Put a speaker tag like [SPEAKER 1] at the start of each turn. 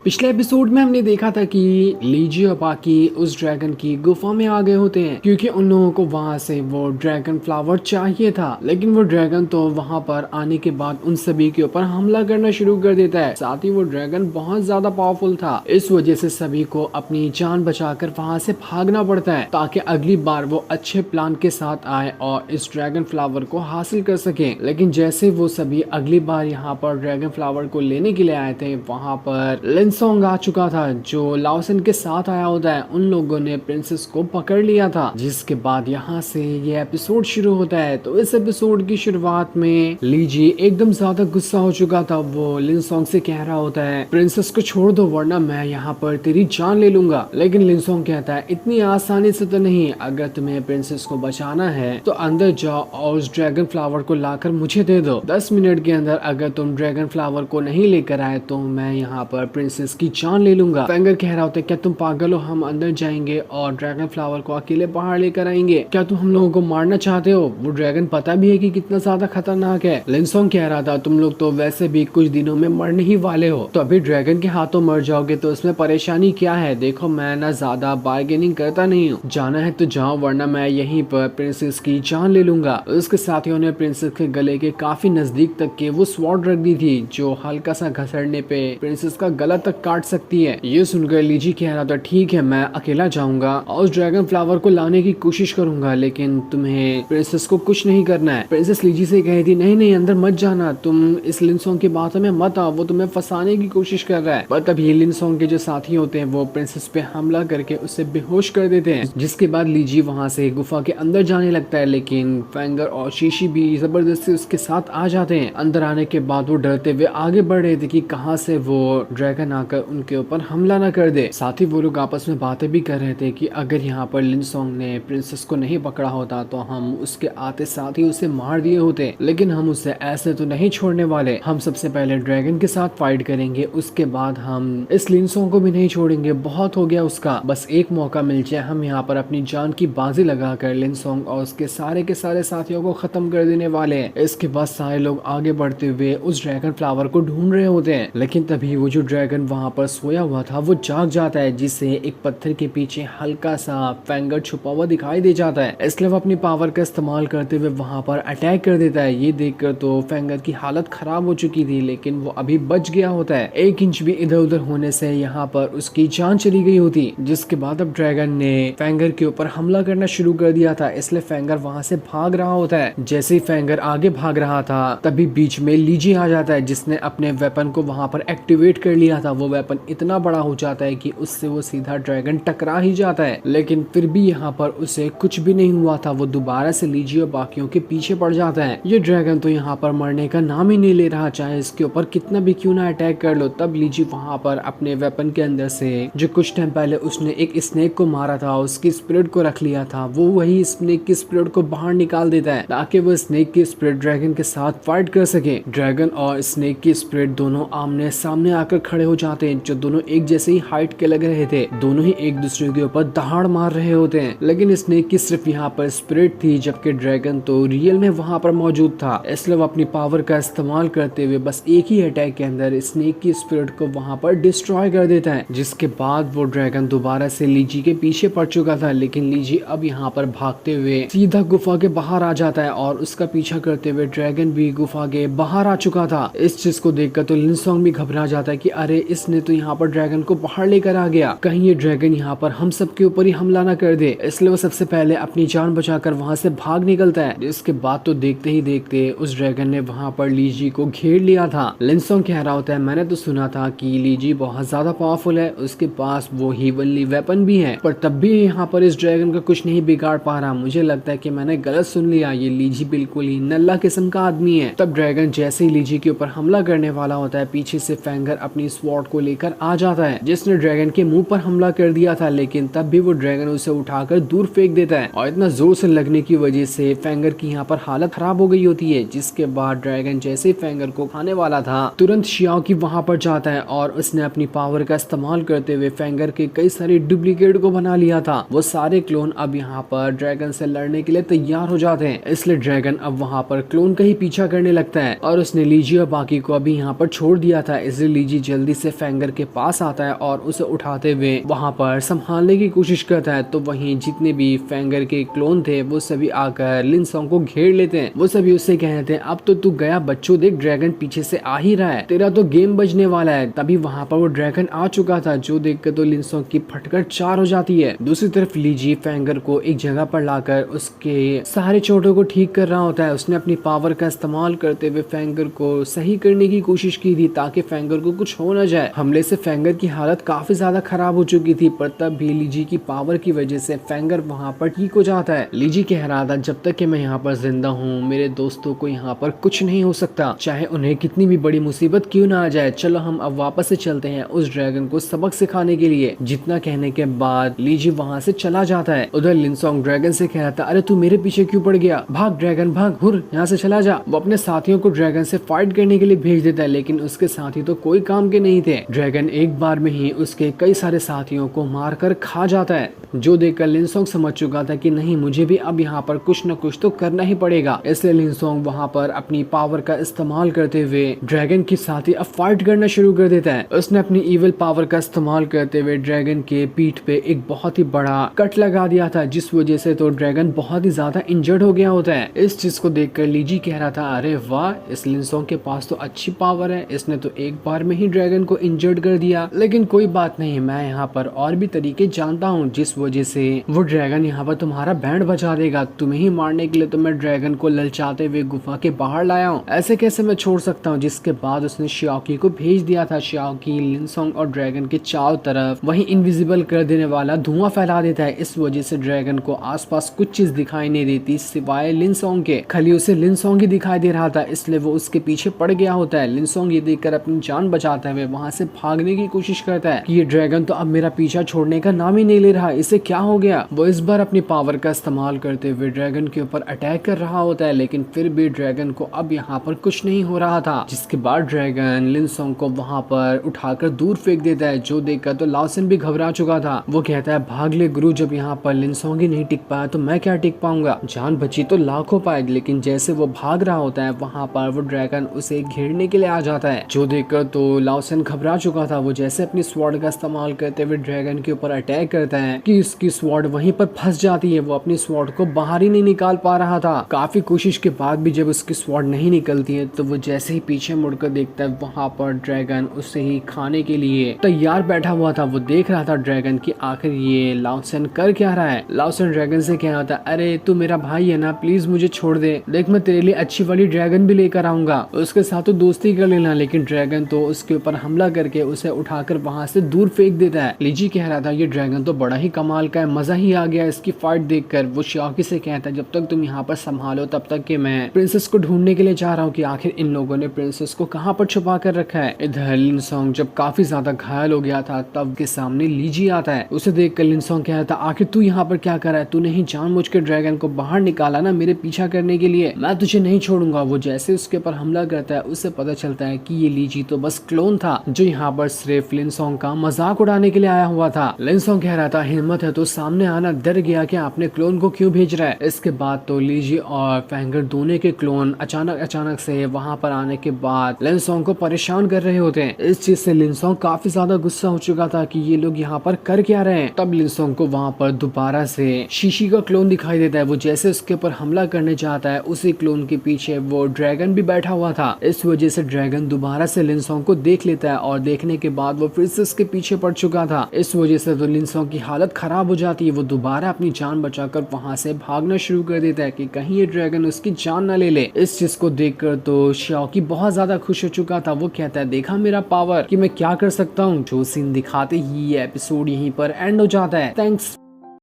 [SPEAKER 1] पिछले एपिसोड में हमने देखा था कि लीजी और बाकी उस ड्रैगन की गुफा में आ गए होते हैं क्योंकि उन लोगों को वहां से वो ड्रैगन फ्लावर चाहिए था। लेकिन वो ड्रैगन तो वहां पर आने के बाद उन सभी के ऊपर हमला करना शुरू कर देता है। साथ ही वो ड्रैगन बहुत ज्यादा पावरफुल था, इस वजह से सभी को अपनी जान बचाकर वहां से भागना पड़ता है ताकि अगली बार वो अच्छे प्लान के साथ आए और इस ड्रैगन फ्लावर को हासिल कर सके। लेकिन जैसे वो सभी अगली बार यहाँ पर ड्रैगन फ्लावर को लेने के लिए आए थे, वहां पर लिनसोंग आ चुका था जो लाओसन के साथ आया होता है। उन लोगों ने प्रिंसेस को पकड़ लिया था, जिसके बाद यहाँ से ये एपिसोड शुरू होता है। तो इस एपिसोड की शुरुआत में लीजी एकदम ज्यादा गुस्सा हो चुका था। वो लिनसोंग से कह रहा होता है प्रिंसेस को छोड़ दो वरना मैं यहाँ पर तेरी जान ले लूंगा। लेकिन लिनसोंग कहता है इतनी आसानी से तो नहीं, अगर तुम्हें प्रिंसेस को बचाना है तो अंदर जाओ और उस ड्रैगन फ्लावर को लाकर मुझे दे दो। 10 मिनट के अंदर अगर तुम ड्रैगन फ्लावर को नहीं लेकर आए तो मैं यहाँ पर प्रिंसेस की जान ले लूंगा। फेंगर कह रहा होता है क्या तुम पागल हो, हम अंदर जाएंगे और ड्रैगन फ्लावर को अकेले बाहर लेकर आएंगे? क्या तुम हम लोगों को मारना चाहते हो? वो ड्रैगन पता भी है कि कितना ज्यादा खतरनाक है। लिनसोंग कह रहा था तुम लोग तो वैसे भी कुछ दिनों में मरने ही वाले हो, तो अभी ड्रैगन के हाथों मर जाओगे तो इसमें परेशानी क्या है? देखो मैं ना ज्यादा बार्गेनिंग करता नहीं हूँ, जाना है तो जाओ वरना मैं यहीं पर प्रिंसेस की जान ले लूंगा। उसके साथियों ने प्रिंसेस के गले के काफी नजदीक तक के वो स्वॉर्ड रख दी थी जो हल्का सा घसरने पे प्रिंसेस का गला तक काट सकती है। ये सुनकर लीजी कह रहा था ठीक है मैं अकेला जाऊंगा और उस ड्रैगन फ्लावर को लाने की कोशिश करूंगा, लेकिन तुम्हें प्रिंसेस को कुछ नहीं करना है। प्रिंसेस लीजी से कही थी नहीं नहीं अंदर मत जाना, तुम इस लिनसोंग की बातों में मत आओ, वो तुम्हें फंसाने की कोशिश कर रहा है। पर तभी लिनसोंग के जो साथी होते हैं वो प्रिंसेस पे हमला करके उसे बेहोश कर देते हैं। जिसके बाद लीजी वहां से गुफा के अंदर जाने लगता है, लेकिन फेंगर और शीशी भी जबरदस्ती उसके साथ आ जाते हैं। अंदर आने के बाद वो डरते हुए आगे बढ़ रहे थे कि कहां से वो ड्रैगन आकर उनके ऊपर हमला न कर दे। साथ ही वो लोग आपस में बातें भी कर रहे थे कि अगर यहाँ पर लिनसोंग ने प्रिंसेस को नहीं पकड़ा होता तो हम उसके आते साथ ही उसे मार दिए होते, लेकिन हम उसे ऐसे तो नहीं छोड़ने वाले। हम सबसे पहले ड्रैगन के साथ फाइट करेंगे, उसके बाद हम इस लिनसोंग को भी नहीं छोड़ेंगे। बहुत हो गया उसका, बस एक मौका मिल जाए, हम यहाँ पर अपनी जान की बाजी लगाकर लिनसोंग और उसके सारे के सारे साथियों को खत्म कर देने वाले हैं। इसके बाद सारे लोग आगे बढ़ते हुए उस ड्रैगन फ्लावर को ढूंढ रहे होते हैं, लेकिन तभी वो जो ड्रैगन वहां पर सोया हुआ था वो जाग जाता है, जिससे एक पत्थर के पीछे हल्का सा फेंगर छुपा हुआ दिखाई दे जाता है। इसलिए वो अपनी पावर का इस्तेमाल करते हुए वहां पर अटैक कर देता है। ये देखकर तो फेंगर की हालत खराब हो चुकी थी, लेकिन वो अभी बच गया होता है। 1 इंच भी इधर उधर होने से यहाँ पर उसकी जान चली गई होती। जिसके बाद अब ड्रैगन ने फेंगर के ऊपर हमला करना शुरू कर दिया था, इसलिए फेंगर वहां से भाग रहा होता है। जैसे ही फेंगर आगे भाग रहा था तभी बीच में लीजी आ जाता है, जिसने अपने वेपन को वहां पर एक्टिवेट कर लिया था। वो वेपन इतना बड़ा हो जाता है कि उससे वो सीधा ड्रैगन टकरा ही जाता है, लेकिन फिर भी यहाँ पर उसे कुछ भी नहीं हुआ था। वो दोबारा से लीजी और बाकियों के पीछे पड़ जाता है। ये ड्रैगन तो यहाँ पर मरने का नाम ही नहीं ले रहा, चाहे इसके ऊपर कितना भी क्यों ना अटैक कर लो। तब लीजी वहां पर अपने वेपन के अंदर से जो कुछ टाइम पहले उसने एक स्नेक को मारा था, उसकी स्पिरिट को रख लिया था, वो वही स्नेक की स्पिरिट को बाहर निकाल देता है ताकि वो स्नेक की स्पिरिट ड्रैगन के साथ फाइट कर सके। ड्रैगन और स्नेक की स्पिरिट दोनों आमने सामने आकर खड़े हो जाते हैं, जो दोनों एक जैसे ही हाइट के लग रहे थे। दोनों ही एक दूसरे के ऊपर दहाड़ मार रहे होते हैं, लेकिन स्नेक की सिर्फ यहाँ पर स्पिरिट थी, जबकि ड्रैगन तो रियल में वहां पर मौजूद था। इसलिए वो अपनी पावर का इस्तेमाल करते हुए बस एक ही अटैक के अंदर स्नेक की स्पिरिट को वहां पर डिस्ट्रॉय कर देता है। जिसके बाद वो ड्रैगन दोबारा से लीजी के पीछे पड़ चुका था, लेकिन लीजी अब यहाँ पर भागते हुए सीधा गुफा के बाहर आ जाता है और उसका पीछा करते हुए ड्रैगन भी गुफा के बाहर आ चुका था। इस चीज को देखकर तो लिनसोंग भी घबरा जाता है कि अरे इसने तो यहाँ पर ड्रैगन को बाहर लेकर आ गया, कहीं ये ड्रैगन यहाँ पर हम सबके ऊपर ही हमला ना कर दे। इसलिए वो सबसे पहले अपनी जान बचाकर वहां से भाग निकलता है। इसके बाद तो देखते ही देखते उस ड्रैगन ने वहां पर लीजी को घेर लिया था। लिनसोंग कह रहा होता है मैंने तो सुना था कि लीजी बहुत ज्यादा पावरफुल है, उसके पास वो हीवनली वेपन भी है, पर तब भी यहाँ पर इस ड्रैगन का कुछ नहीं बिगाड़ पा रहा। मुझे लगता है कि मैंने गलत सुन लिया, ये लीजी बिल्कुल ही नल्ला किस्म का आदमी है। तब ड्रैगन जैसे ही लीजी के ऊपर हमला करने वाला होता है, पीछे से फेंगर अपनी स्वॉर्ड को लेकर आ जाता है, जिसने ड्रैगन के मुंह पर हमला कर दिया था, लेकिन तब भी वो ड्रैगन उसे उठाकर दूर फेंक देता है और इतना जोर से लगने की वजह से फेंगर की यहाँ पर हालत खराब हो गई होती है। जिसके बाद ड्रैगन जैसे ही फेंगर को खाने वाला था तुरंत शियाओ की वहां पर जाता है और उसने अपनी पावर का इस्तेमाल करते हुए फेंगर के कई सारे डुप्लीकेट को बना लिया था। वो सारे क्लोन अब यहाँ पर ड्रैगन से लड़ने के लिए तैयार हो जाते हैं, इसलिए ड्रैगन अब वहाँ पर क्लोन का ही पीछा करने लगता है और उसने लीजी और बाकी को अभी यहाँ पर छोड़ दिया था। इसलिए लीजी जल्दी से फेंगर के पास आता है और उसे उठाते हुए वहाँ पर संभालने की कोशिश करता है। तो वहीं जितने भी फेंगर के क्लोन थे वो सभी आकर लिनसोंग को घेर लेते हैं। वो सभी उससे कहते हैं अब तो तू गया बच्चों, देख ड्रैगन पीछे से आ ही रहा है, तेरा तो गेम बजने वाला है। तभी वहाँ पर वो ड्रैगन आ चुका था, जो देखकर तो लिनसोंग की फटकर 4 हो जाती है। दूसरी तरफ लीजी फेंगर को एक जगह पर लाकर उसके सारे चोटों को ठीक कर रहा होता है। उसने अपनी पावर का इस्तेमाल करते हुए फेंगर को सही करने की कोशिश की थी ताकि फेंगर को कुछ हो न जाए। हमले से फेंगर की हालत काफी ज्यादा खराब हो चुकी थी, पर तब भी लीजी की पावर की वजह से फेंगर वहाँ पर ठीक हो जाता है। लीजी कह रहा था जब तक कि मैं यहाँ पर जिंदा हूँ मेरे दोस्तों को यहाँ पर कुछ नहीं हो सकता, चाहे उन्हें कितनी भी बड़ी मुसीबत क्यों ना आ जाए। चलो हम अब वापस से चलते हैं उस ड्रैगन को सबक सिखाने के लिए। जितना कहने के बाद लीजी वहाँ से चला जाता है। उधर लिनसोंग ड्रैगन से कह रहा था अरे तू मेरे पीछे क्यों पड़ गया, भाग ड्रैगन भाग, हुर यहाँ से चला जा। वो अपने साथियों को ड्रैगन से फाइट करने के लिए भेज देता है, लेकिन उसके साथी तो कोई काम के नहीं थे। ड्रैगन एक बार में ही उसके कई सारे साथियों को मारकर खा जाता है, जो देखकर लिनसोंग समझ चुका था कि नहीं मुझे भी अब यहाँ पर कुछ न कुछ तो करना ही पड़ेगा। इसलिए लिनसोंग वहाँ पर अपनी पावर का इस्तेमाल करते हुए ड्रैगन के साथ ही अब फाइट करना शुरू कर देता है। उसने अपनी इविल पावर का इस्तेमाल करते हुए ड्रैगन के पीठ पे एक बहुत ही बड़ा कट लगा दिया था, जिस वजह से तो ड्रैगन बहुत ही ज्यादा इंजर्ड हो गया होता है। इस चीज को देखकर लीजी कह रहा था अरे वाह, इस लिनसोंग के पास तो अच्छी पावर है, इसने तो एक बार में ही ड्रैगन को इंजर्ड कर दिया। लेकिन कोई बात नहीं, मैं यहाँ पर और भी तरीके जानता हूँ जिस वजह से वो ड्रैगन यहाँ पर तुम्हारा बैंड बजा देगा। तुम्हें ही मारने के लिए तो मैं ड्रैगन को ललचाते हुए गुफा के बाहर लाया हूँ, ऐसे कैसे मैं छोड़ सकता हूँ। जिसके बाद उसने शियाओकी को भेज दिया था। शियाओकी लिनसोंग और ड्रैगन के चारों तरफ वही इनविजिबल कर देने वाला धुआं फैला देता है। इस वजह से ड्रैगन को आसपास कुछ चीज दिखाई नहीं देती सिवाय लिनसोंग के। खाली उसे लिनसोंग ही दिखाई दे रहा था, इसलिए वो उसके पीछे पड़ गया होता है। लिनसोंग ये देखकर अपनी जान बचाते हुए वहाँ से भागने की कोशिश करता है कि ये ड्रैगन तो अब मेरा पीछा छोड़ने का नाम ही नहीं ले रहा, इसे क्या हो गया। वो इस बार अपनी पावर का इस्तेमाल करते हुए ड्रैगन के ऊपर अटैक कर रहा होता है, लेकिन फिर भी ड्रैगन को अब यहाँ पर कुछ नहीं हो रहा था। जिसके बाद ड्रैगन लिनसोंग को वहाँ पर उठाकर दूर फेंक देता है, जो देखकर तो लाओसन भी घबरा चुका था। वो कहता है भाग ले गुरु, जब यहाँ पर लिनसोंग ही नहीं टिक पाया तो मैं क्या टिक पाऊंगा। जान बची तो लाखों पाए, लेकिन जैसे वो भाग रहा होता है वहाँ पर वो ड्रैगन उसे घेरने के लिए आ जाता है, जो देखकर तो लाओसन घबरा चुका था। वो जैसे अपनी स्वॉर्ड का इस्तेमाल करते हुए ड्रैगन के ऊपर अटैक करता है कि उसकी स्वॉर्ड वहीं पर फंस जाती है। वो अपनी स्वॉर्ड को बाहर ही नहीं निकाल पा रहा था। काफी कोशिश के बाद भी जब उसकी स्वॉर्ड नहीं निकलती है तो वो जैसे ही पीछे मुड़कर देखता है वहाँ पर ड्रैगन उसे ही खाने के लिए तैयार बैठा हुआ था। वो देख रहा था ड्रैगन की आखिर ये लाओसन कर क्या रहा है। लाओसन ड्रैगन से कह रहा था अरे तू मेरा भाई है ना, प्लीज मुझे छोड़ दे, देख मैं तेरे लिए अच्छी वाली ड्रैगन भी लेकर आऊंगा, उसके साथ तो दोस्ती कर लेना। लेकिन ड्रैगन तो उसके ऊपर हमला करके उसे उठाकर वहाँ से दूर फेंक देता है। लीजी कह रहा था ये ड्रैगन तो बड़ा ही कमाल का है, मजा ही आ गया इसकी फाइट देखकर। वो शियाओकी से कहता है जब तक तुम यहाँ पर संभालो तब तक कि मैं प्रिंसेस को ढूंढने के लिए जा रहा हूँ कि आखिर इन लोगों ने प्रिंसेस को कहाँ पर छुपा कर रखा है। इधर लिनसोंग जब काफी ज्यादा घायल हो गया था तब के सामने लीजी आता है। उसे देखकर लिनसोंग कहता है आखिर तू यहाँ पर क्या कर रहा है, तूने ही जानबूझ के ड्रैगन को बाहर निकाला ना मेरे पीछा करने के लिए, मैं तुझे नहीं छोड़ूंगा। वो जैसे उसके ऊपर हमला करता है उसे पता चलता है कि ये लीजी तो बस क्लोन था जो यहाँ पर सिर्फ लिनसोंग का मजाक उड़ाने के लिए आया हुआ था। लिनसोंग कह रहा था हिम्मत है तो सामने आना, डर गया कि आपने क्लोन को क्यों भेज रहा है। इसके बाद तो लीजी और फेंगर दोनों के क्लोन अचानक से वहाँ पर आने के बाद लिनसोंग को परेशान कर रहे होते हैं। इस चीज से लिनसोंग काफी ज्यादा गुस्सा हो चुका था कि ये लोग यहाँ पर कर क्या रहे हैं। तब लिनसोंग को वहाँ पर दोबारा से शीशी का क्लोन दिखाई देता है। वो जैसे उसके ऊपर हमला करने जाता है उसी क्लोन के पीछे वो ड्रैगन भी बैठा हुआ था। इस वजह से ड्रैगन दोबारा से लिनसोंग को देख लेता है और देखने के बाद वो फिर से उसके पीछे पड़ चुका था। इस वजह से तो लिनसोंग की हालत खराब हो जाती है। वो दोबारा अपनी जान बचाकर वहाँ से भागना शुरू कर देता है कि कहीं ये ड्रैगन उसकी जान न ले ले। इस चीज को देखकर तो शियाओकी बहुत ज्यादा खुश हो चुका था। वो कहता है देखा मेरा पावर कि मैं क्या कर सकता हूँ। जो सीन दिखाते ही ये एपिसोड यहीं पर एंड हो जाता है। थैंक्स।